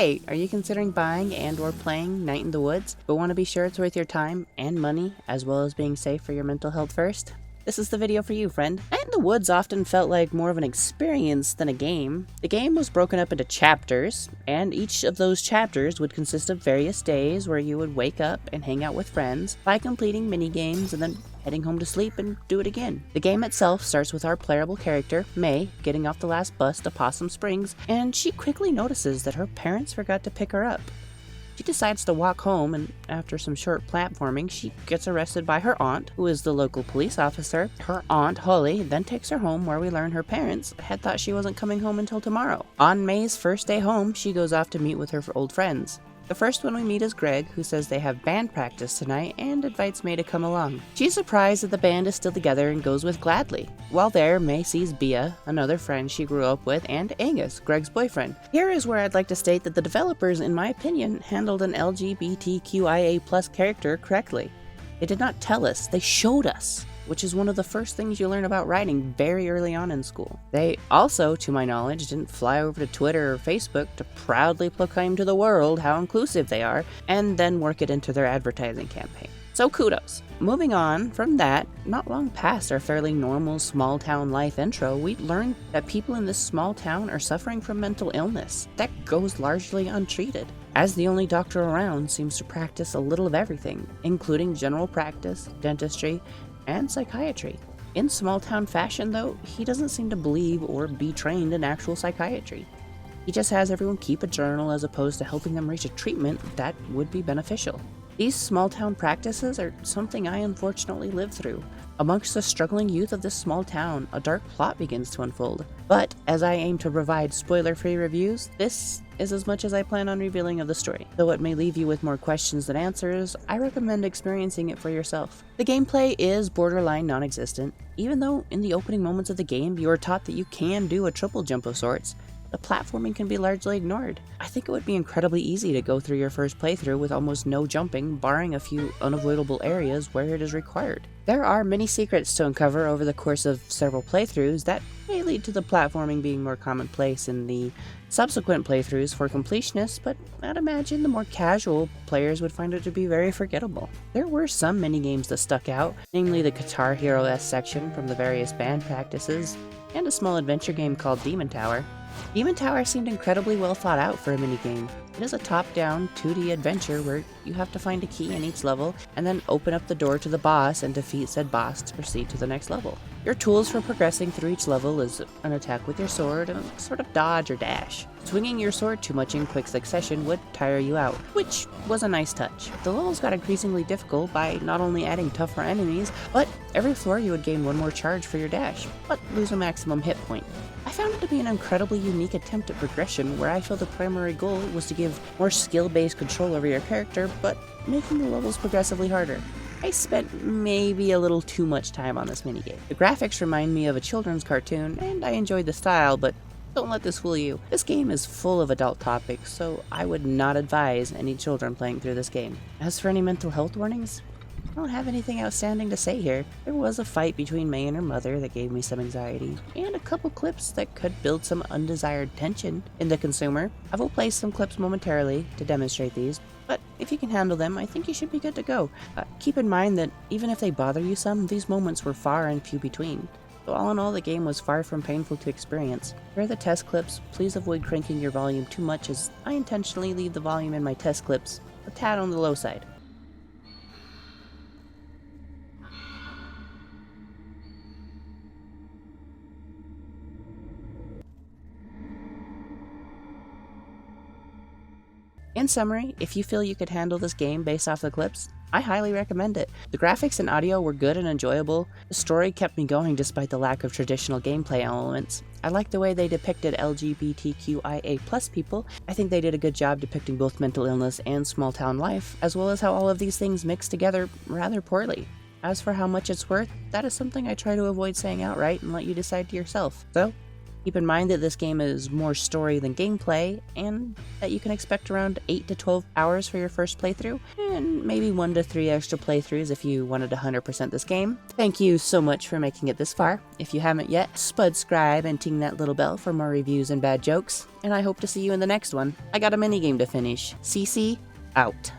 Hey, are you considering buying and or playing Night in the Woods, but want to be sure it's worth your time and money, as well as being safe for your mental health first? This is the video for you, friend. Night in the Woods often felt like more of an experience than a game. The game was broken up into chapters, and each of those chapters would consist of various days where you would wake up and hang out with friends by completing mini games and then heading home to sleep and do it again. The game itself starts with our playable character, May, getting off the last bus to Possum Springs, and she quickly notices that her parents forgot to pick her up. She decides to walk home, and after some short platforming, she gets arrested by her aunt, who is the local police officer. Her aunt, Holly, then takes her home, where we learn her parents had thought she wasn't coming home until tomorrow. On May's first day home, she goes off to meet with her old friends. The first one we meet is Greg, who says they have band practice tonight and invites May to come along. She's surprised that the band is still together and goes with gladly. While there, May sees Bia, another friend she grew up with, and Angus, Greg's boyfriend. Here is where I'd like to state that the developers, in my opinion, handled an LGBTQIA+ character correctly. They did not tell us, they showed us, which is one of the first things you learn about writing very early on in school. They also, to my knowledge, didn't fly over to Twitter or Facebook to proudly proclaim to the world how inclusive they are, and then work it into their advertising campaign. So kudos. Moving on from that, not long past our fairly normal small town life intro, we learned that people in this small town are suffering from mental illness that goes largely untreated, as the only doctor around seems to practice a little of everything, including general practice, dentistry, and psychiatry. In small-town fashion, though, he doesn't seem to believe or be trained in actual psychiatry. He just has everyone keep a journal as opposed to helping them reach a treatment that would be beneficial. These small-town practices are something I unfortunately lived through. Amongst the struggling youth of this small town, a dark plot begins to unfold. But as I aim to provide spoiler-free reviews, this is as much as I plan on revealing of the story. Though it may leave you with more questions than answers, I recommend experiencing it for yourself. The gameplay is borderline non-existent. Even though in the opening moments of the game you are taught that you can do a triple jump of sorts, the platforming can be largely ignored. I think it would be incredibly easy to go through your first playthrough with almost no jumping, barring a few unavoidable areas where it is required. There are many secrets to uncover over the course of several playthroughs that may lead to the platforming being more commonplace in the subsequent playthroughs for completionists, but I'd imagine the more casual players would find it to be very forgettable. There were some minigames that stuck out, namely the Guitar Hero-esque section from the various band practices, and a small adventure game called Demon Tower. Demon Tower seemed incredibly well thought out for a minigame. It is a top-down 2D adventure where you have to find a key in each level and then open up the door to the boss and defeat said boss to proceed to the next level. Your tools for progressing through each level is an attack with your sword and a sort of dodge or dash. Swinging your sword too much in quick succession would tire you out, which was a nice touch. The levels got increasingly difficult by not only adding tougher enemies, but every floor you would gain one more charge for your dash, but lose a maximum hit point. I found it to be an incredibly unique attempt at progression where I felt the primary goal was to give more skill-based control over your character, but making the levels progressively harder. I spent maybe a little too much time on this minigame. The graphics remind me of a children's cartoon, and I enjoyed the style, but don't let this fool you. This game is full of adult topics, so I would not advise any children playing through this game. As for any mental health warnings, I don't have anything outstanding to say here. There was a fight between May and her mother that gave me some anxiety, and a couple clips that could build some undesired tension in the consumer. I will play some clips momentarily to demonstrate these, but if you can handle them, I think you should be good to go. Keep in mind that even if they bother you some, these moments were far and few between. So all in all, the game was far from painful to experience. For the test clips, please avoid cranking your volume too much, as I intentionally leave the volume in my test clips a tad on the low side. In summary, if you feel you could handle this game based off the clips, I highly recommend it. The graphics and audio were good and enjoyable. The story kept me going despite the lack of traditional gameplay elements. I like the way they depicted LGBTQIA+ people. I think they did a good job depicting both mental illness and small-town life, as well as how all of these things mix together rather poorly. As for how much it's worth, that is something I try to avoid saying outright and let you decide to yourself. So, Keep in mind that this game is more story than gameplay, and that you can expect around 8 to 12 hours for your first playthrough, and maybe 1 to 3 extra playthroughs if you wanted to 100% this game. Thank you so much for making it this far. If you haven't yet, subscribe and ting that little bell for more reviews and bad jokes, and I hope to see you in the next one. I got a minigame to finish. CC, out.